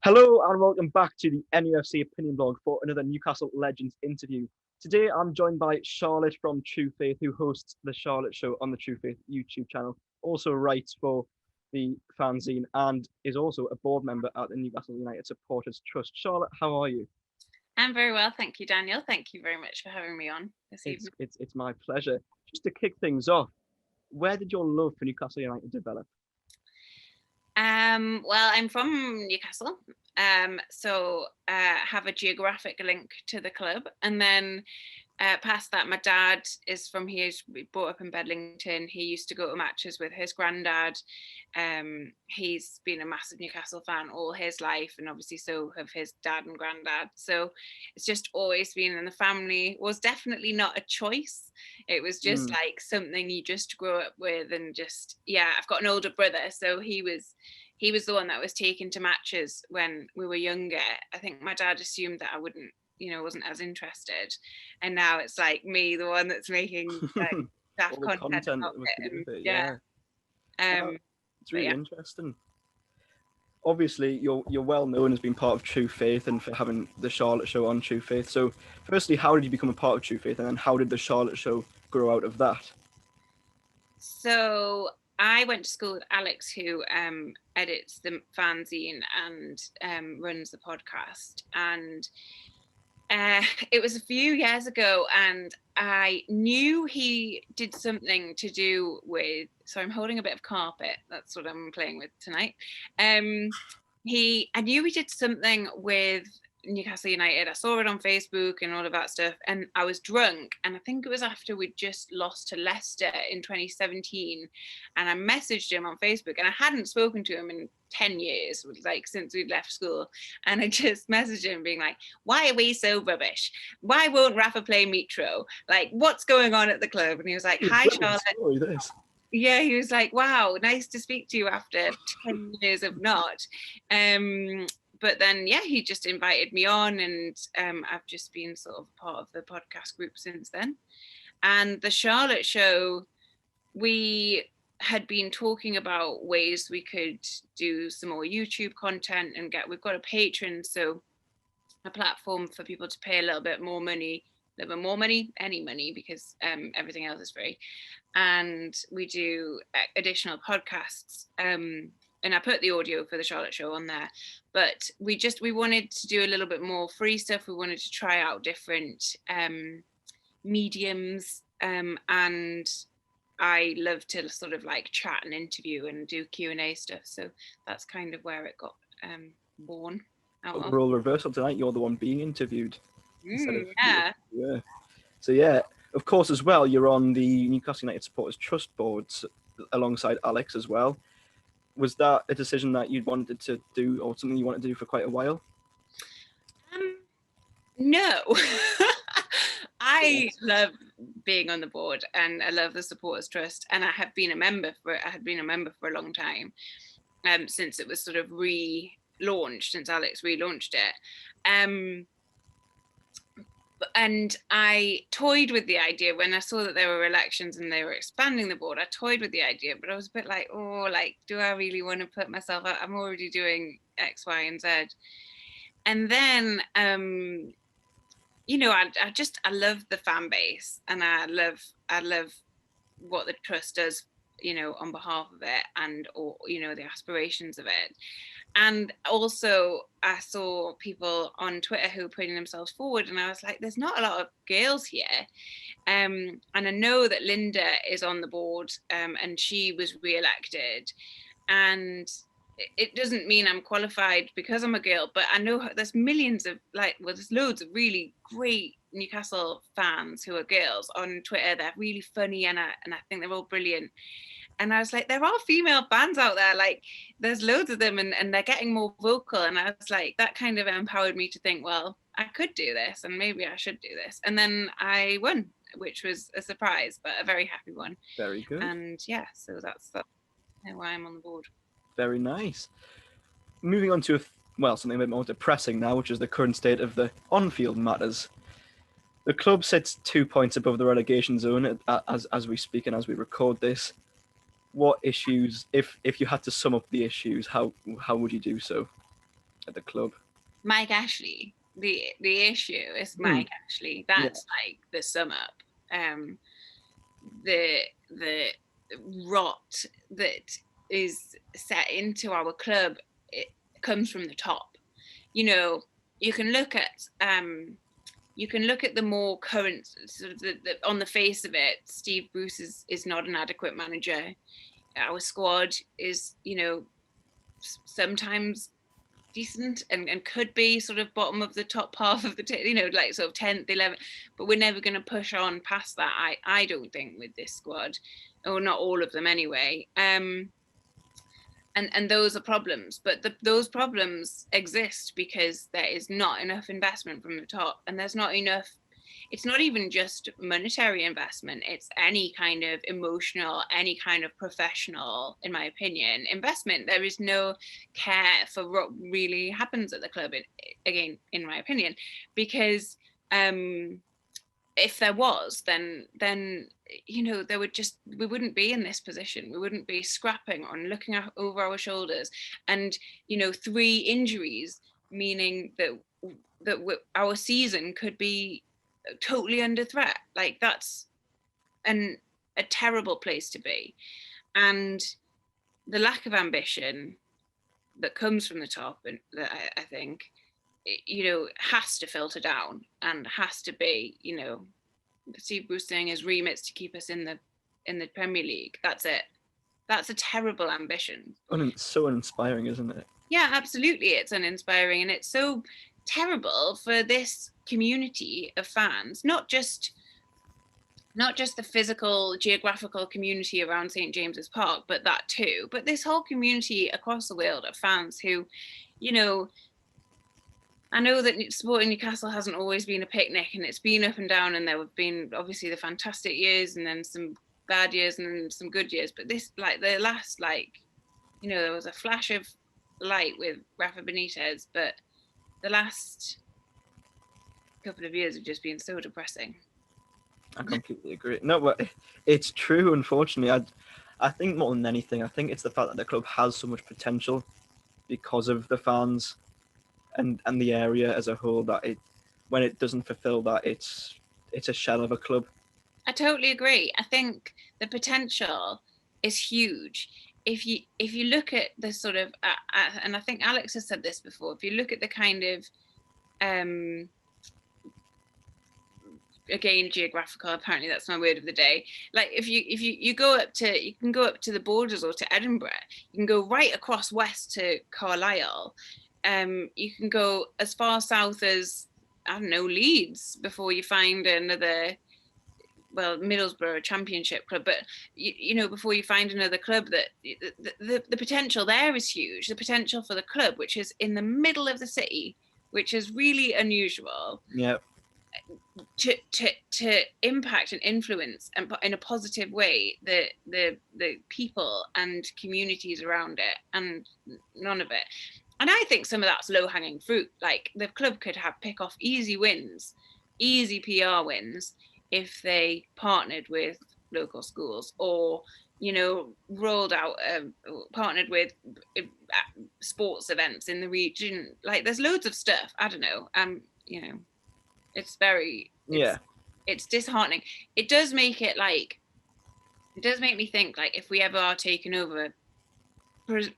Hello and welcome back to the NUFC Opinion Blog for another Newcastle Legends interview. Today I'm joined by Charlotte from True Faith, who hosts the Charlotte Show on the True Faith YouTube channel, also writes for the fanzine and is also a board member at the Newcastle United Supporters Trust. Charlotte, how are you? I'm very well, thank you, Daniel. Thank you very much for having me on this evening. It's my pleasure. Just to kick things off, where did your love for Newcastle United develop? Well, I'm from Newcastle, so have a geographic link to the club, and then past that, my dad is from here. He's brought up in Bedlington. He used to go to matches with his granddad. He's been a massive Newcastle fan all his life, and obviously so have his dad and granddad. So it's just always been in the family. It was definitely not a choice. It was just like something you just grew up with, and just I've got an older brother, so he was the one that was taken to matches when we were younger. I think my dad assumed that I wasn't as interested, and now it's like me, the one that's making like staff content about it. It's really interesting. Obviously you're well known as being part of True Faith and for having the Charlotte Show on True Faith. So firstly, how did you become a part of True Faith, and then how did the Charlotte Show grow out of that? So I went to school with Alex, who edits the fanzine and runs the podcast, and it was a few years ago, and I knew he did something to do with, so I'm holding a bit of carpet, that's what I'm playing with tonight. I knew he did something with Newcastle United. I saw it on Facebook and all of that stuff, and I was drunk, and I think it was after we'd just lost to Leicester in 2017, and I messaged him on Facebook, and I hadn't spoken to him in 10 years, like since we'd left school, and I just messaged him being like, why are we so rubbish? Why won't Rafa play Mitro? Like, what's going on at the club? And he was like, hi Charlotte. Yeah, he was like, wow, nice to speak to you after 10 years of not. But then, he just invited me on, and I've just been sort of part of the podcast group since then. And the Charlotte Show, we had been talking about ways we could do some more YouTube content and we've got a Patreon, so a platform for people to pay a little bit more money, any money, because everything else is free. And we do additional podcasts. And I put the audio for the Charlotte Show on there, but we wanted to do a little bit more free stuff. We wanted to try out different mediums, and I love to sort of like chat and interview and do Q&A stuff. So that's kind of where it got born out of. Role reversal tonight, you're the one being interviewed. Yeah. So of course, as well, you're on the Newcastle United Supporters Trust boards alongside Alex as well. Was that a decision that you'd wanted to do, or something you wanted to do for quite a while? No. I love being on the board, and I love the Supporters Trust, and I had been a member for a long time, since it was sort of relaunched, since Alex relaunched it. And I toyed with the idea when I saw that there were elections and they were expanding the board. I toyed with the idea, but I was a bit like, do I really want to put myself out? I'm already doing X, Y, and Z. And then, I love the fan base, and I love what the trust does, on behalf of it, and the aspirations of it. And also I saw people on Twitter who were putting themselves forward, and I was like, there's not a lot of girls here. And I know that Linda is on the board, and she was re-elected. And it doesn't mean I'm qualified because I'm a girl, but I know there's millions of there's loads of really great Newcastle fans who are girls on Twitter. They're really funny, and I think they're all brilliant. And I was like, there are female fans out there, like there's loads of them, and they're getting more vocal. And I was like, that kind of empowered me to think, well, I could do this, and maybe I should do this. And then I won, which was a surprise, but a very happy one. Very good. And so that's why I'm on the board. Very nice. Moving on to something a bit more depressing now, which is the current state of the on-field matters. The club sits 2 points above the relegation zone as we speak and as we record this. What issues, if you had to sum up the issues, how would you do so? at the club? Mike Ashley. The issue is Mike Ashley. That's like the sum up. The rot that is set into our club, it comes from the top. You know, you can look at the more current sort of on the face of it. Steve Bruce is not an adequate manager. Our squad is, you know, sometimes decent and could be sort of bottom of the top half of the you know, like sort of 10th 11th, but we're never going to push on past that, I don't think, with this squad, or not all of them anyway. And those are problems, but those problems exist because there is not enough investment from the top, and there's not enough. It's not even just monetary investment, it's any kind of emotional, any kind of professional, in my opinion, investment. There is no care for what really happens at the club, again, in my opinion, because if there was, then you know, we wouldn't be in this position. We wouldn't be scrapping on looking over our shoulders, and, you know, 3 injuries, meaning that our season could be totally under threat. Like, that's a terrible place to be. And the lack of ambition that comes from the top, and that I think, you know, has to filter down, and has to be, you know, Steve Bruce saying his remit's to keep us in the Premier League. That's it. That's a terrible ambition. So uninspiring, isn't it? Yeah, absolutely. It's uninspiring, and it's so terrible for this community of fans, not just the physical geographical community around St James's Park, but that too, but this whole community across the world of fans who, you know, I know that supporting Newcastle hasn't always been a picnic, and it's been up and down, and there have been obviously the fantastic years and then some bad years and then some good years, but this, like, the last, like, you know, there was a flash of light with Rafa Benitez, but the last couple of years have just been so depressing. I completely agree. No, but it's true, unfortunately. I think more than anything, I think it's the fact that the club has so much potential because of the fans and the area as a whole, that when it doesn't fulfill that, it's a shell of a club. I totally agree. I think the potential is huge. If you look at the sort of, and I think Alex has said this before, if you look at the kind of, again, geographical, apparently that's my word of the day, like if you go up to, you can go up to the borders or to Edinburgh, you can go right across west to Carlisle, you can go as far south as, I don't know, Leeds before you find another, well, Middlesbrough Championship club, but you know, before you find another club, that the potential there is huge. The potential for the club, which is in the middle of the city, which is really unusual. Yeah. To impact and influence, and in a positive way, the people and communities around it, and none of it. And I think some of that's low-hanging fruit. Like, the club could have pick off easy wins, easy PR wins, if they partnered with local schools, or, you know, rolled out, partnered with sports events in the region. Like, there's loads of stuff. I don't know. You know, it's disheartening. It does make me think, like, if we ever are taken over,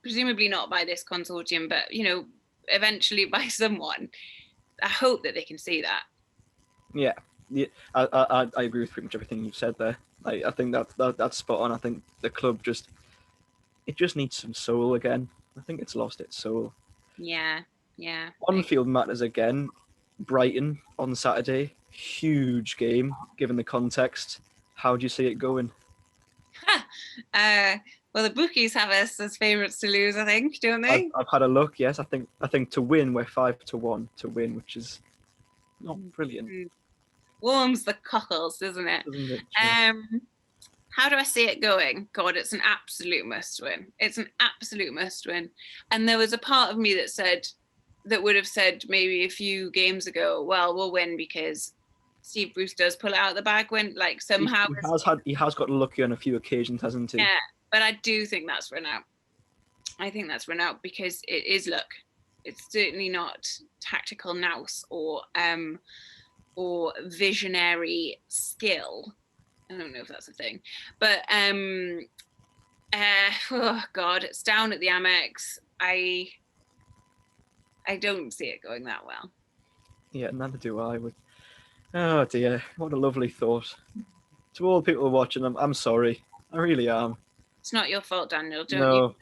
presumably not by this consortium, but, you know, eventually by someone, I hope that they can see that. Yeah, I agree with pretty much everything you've said there. I think that's spot on. I think the club just needs some soul again. I think it's lost its soul. Yeah. On-field matters again. Brighton on Saturday, huge game given the context. How do you see it going? Well, the bookies have us as favourites to lose, I think, don't they? I've had a look. Yes, I think to win we're 5-1 to win, which is not brilliant. Warms the cockles, doesn't it? How do I see it going? God, it's an absolute must-win. It's an absolute must-win. And there was a part of me that would have said maybe a few games ago, well, we'll win because Steve Bruce does pull it out of the bag when, like, somehow he has got lucky on a few occasions, hasn't he? Yeah, but I do think that's run out. I think that's run out because it is luck. it's certainly not tactical nous or visionary skill. I don't know if that's a thing, but oh God, it's down at the Amex. I don't see it going that well. Yeah, neither do I. Oh dear, what a lovely thought. To all the people watching, I'm sorry. I really am. It's not your fault, Daniel. Don't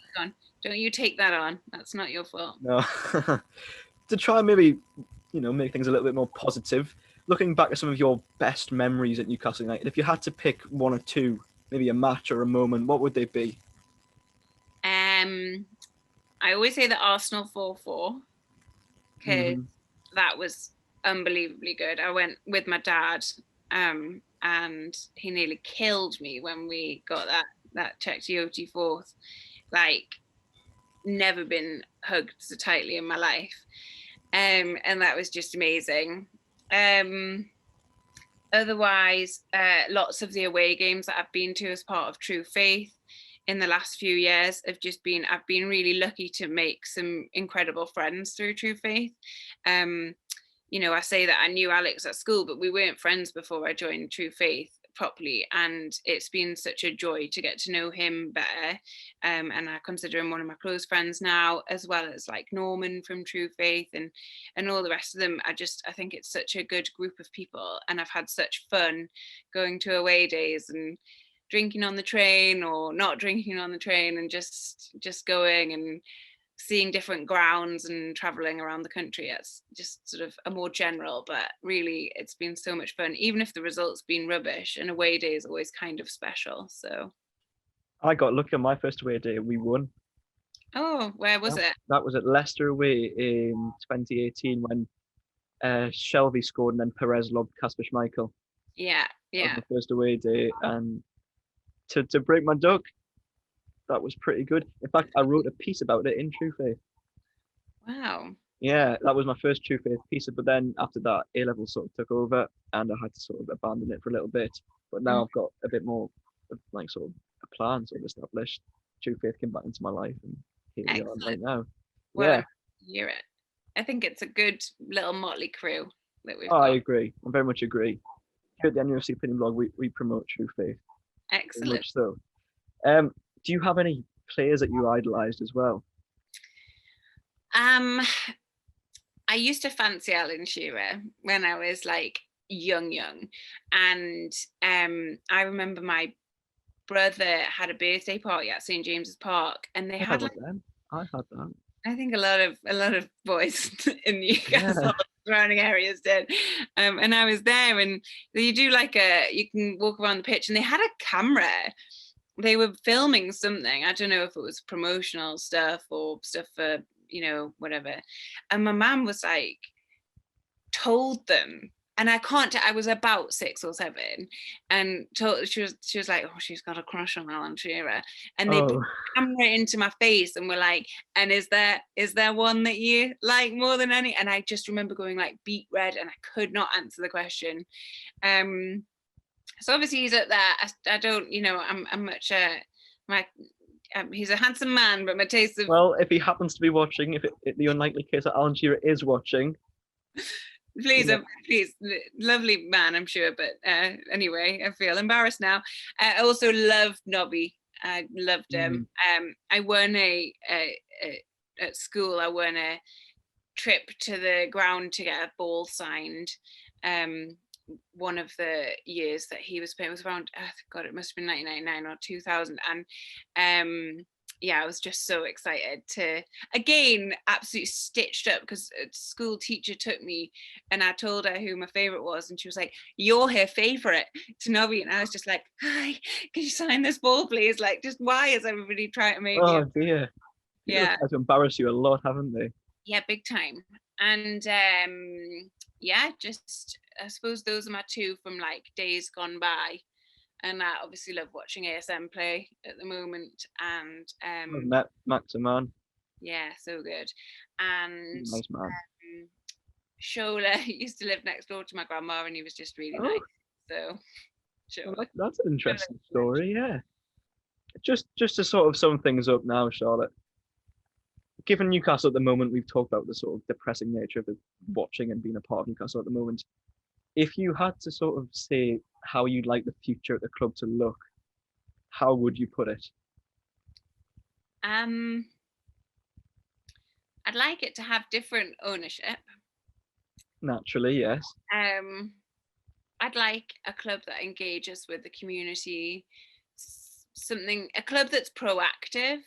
you take that on. That's not your fault. No. To try and maybe, make things a little bit more positive, looking back at some of your best memories at Newcastle United, if you had to pick one or two, maybe a match or a moment, what would they be? I always say the Arsenal 4-4 because that was unbelievably good. I went with my dad, and he nearly killed me when we got that Czech fourth. Like, never been hugged so tightly in my life, and that was just amazing. Otherwise, lots of the away games that I've been to as part of True Faith in the last few years I've been really lucky to make some incredible friends through True Faith. I say that I knew Alex at school, but we weren't friends before I joined True Faith properly, and it's been such a joy to get to know him better, and I consider him one of my close friends now, as well as like Norman from True Faith and all the rest of them. I think it's such a good group of people, and I've had such fun going to away days and drinking on the train or not drinking on the train, and just going and seeing different grounds and traveling around the country. It's just sort of a more general, but really it's been so much fun, even if the result's been rubbish. An away day is always kind of special. So I got lucky on my first away day. We won. Oh, where was it? That was at Leicester away in 2018 when Shelby scored and then Perez lobbed Kasper Schmeichel. Yeah. That was the first away day, and to break my duck, that was pretty good. In fact, I wrote a piece about it in True Faith. Wow. Yeah, that was my first True Faith piece. But then after that, A-level sort of took over, and I had to sort of abandon it for a little bit. But now I've got a bit more of like sort of a plan sort of established. True Faith came back into my life, and here we are right now. Well, hear it. I think it's a good little motley crew that we've got. I agree. I very much agree. Here at the NUFC Opinion Blog, we promote True Faith. Excellent. Very much so. Do you have any players that you idolised as well? I used to fancy Alan Shearer when I was like young, and I remember my brother had a birthday party at St James's Park, and they had like, I had that. I think a lot of boys in Newcastle surrounding areas did, and I was there, and you do like you can walk around the pitch, and they had a camera. They were filming something. I don't know if it was promotional stuff or stuff for, whatever. And my mum was like, told them, and I was about 6 or 7, and she was like, oh, she's got a crush on Alan Shearer. And they put the camera into my face and were like, and is there one that you like more than any? And I just remember going like beet red, and I could not answer the question. So obviously he's up there. I don't, I'm much he's a handsome man, but my taste of... Well, if he happens to be watching, if the unlikely case that Alan Shearer is watching... Please, lovely man, I'm sure. But anyway, I feel embarrassed now. I also loved Nobby. I loved him. I won at school, I won a trip to the ground to get a ball signed. One of the years that he was playing, it was around, it must have been 1999 or 2000, and I was just so excited to, again, absolutely stitched up, because a school teacher took me and I told her who my favorite was, and she was like, you're her favorite, to Nobby. And I was just like, hi, can you sign this ball please? Like, just why is everybody trying to make me? Oh dear. People have to embarrass you a lot, haven't they? Yeah, big time. And just I suppose those are my two from like days gone by. And I obviously love watching ASM play at the moment. And I've met Max Man. Yeah, so good. And nice man. Shola used to live next door to my grandma, and he was just really nice. So well, that's an interesting story, yeah. Just to sort of sum things up now, Charlotte. given Newcastle at the moment, we've talked about the sort of depressing nature of the watching and being a part of Newcastle at the moment. If you had to sort of say how you'd like the future of the club to look, how would you put it? I'd like it to have different ownership. Naturally, yes. I'd like a club that engages with the community, a club that's proactive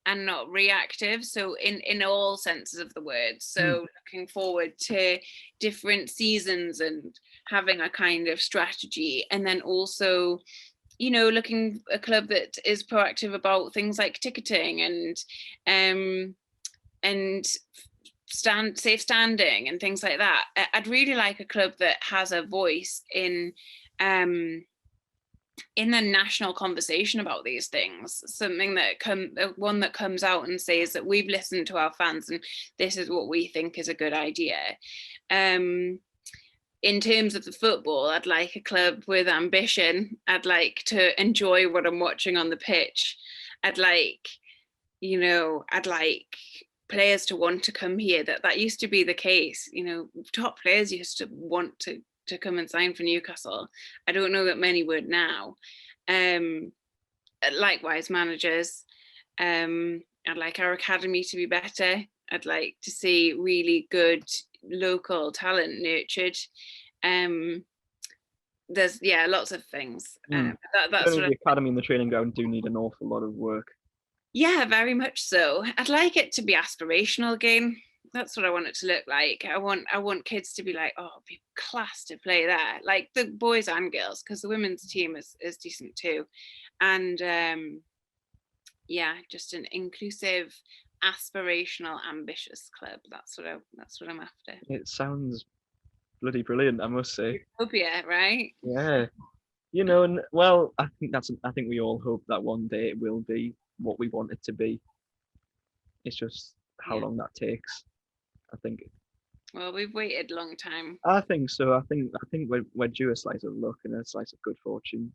and not reactive, so in all senses of the word. So looking forward to different seasons and having a kind of strategy, and then also, you know, looking a club that is proactive about things like ticketing and safe standing and things like that. I'd really like a club that has a voice in the national conversation about these things, something that one that comes out and says that we've listened to our fans and this is what we think is a good idea. In terms of the football, I'd like a club with ambition. I'd like to enjoy what I'm watching on the pitch. I'd like players to want to come here. That used to be the case. You know, top players used to want to come and sign for Newcastle. I don't know that many would now. Likewise, managers. I'd like our academy to be better. I'd like to see really good local talent nurtured. There's lots of things. That's the academy and the training ground do need an awful lot of work. Yeah, very much so. I'd like it to be aspirational again. That's what I want it to look like. I want kids to be like, oh, it'd be class to play there, like the boys and girls, because the women's team is decent too. And just an inclusive, aspirational, ambitious club. That's what I'm after. It sounds bloody brilliant, I must say. Utopia, right? Yeah. You know, well, I think we all hope that one day it will be what we want it to be. It's just how long that takes. I think. Well, we've waited a long time. I think so. I think we're due a slice of luck and a slice of good fortune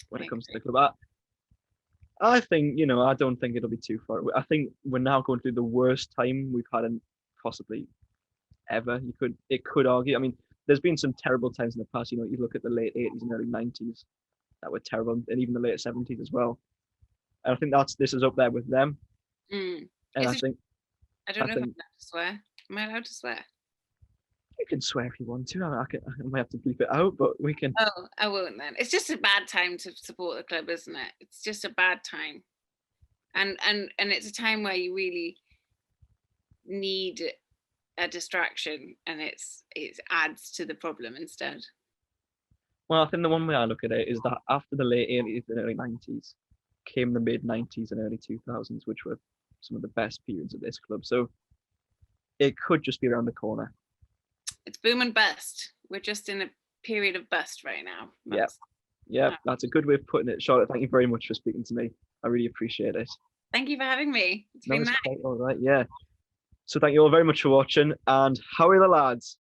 when it comes to the club. I think, you know, I don't think it'll be too far away. I think we're now going through the worst time we've had in possibly ever. It could argue. I mean, there's been some terrible times in the past. You know, you look at the late 80s and early 90s that were terrible, and even the late 70s as well. And I think this is up there with them. And I don't know if I'm allowed to swear. Am I allowed to swear? You can swear if you want to. I might have to bleep it out, but we can. Oh, I won't then. It's just a bad time to support the club, isn't it? It's just a bad time, and it's a time where you really need a distraction, and it adds to the problem instead. Well, I think the one way I look at it is that after the late 80s and early 90s came the mid 90s and early 2000s, which were some of the best periods of this club. So it could just be around the corner. It's boom and bust. We're just in a period of bust right now. Yeah, that's a good way of putting it. Charlotte, thank you very much for speaking to me. I really appreciate it. Thank you for having me. It's been nice. All right, yeah. So thank you all very much for watching, and how are the lads?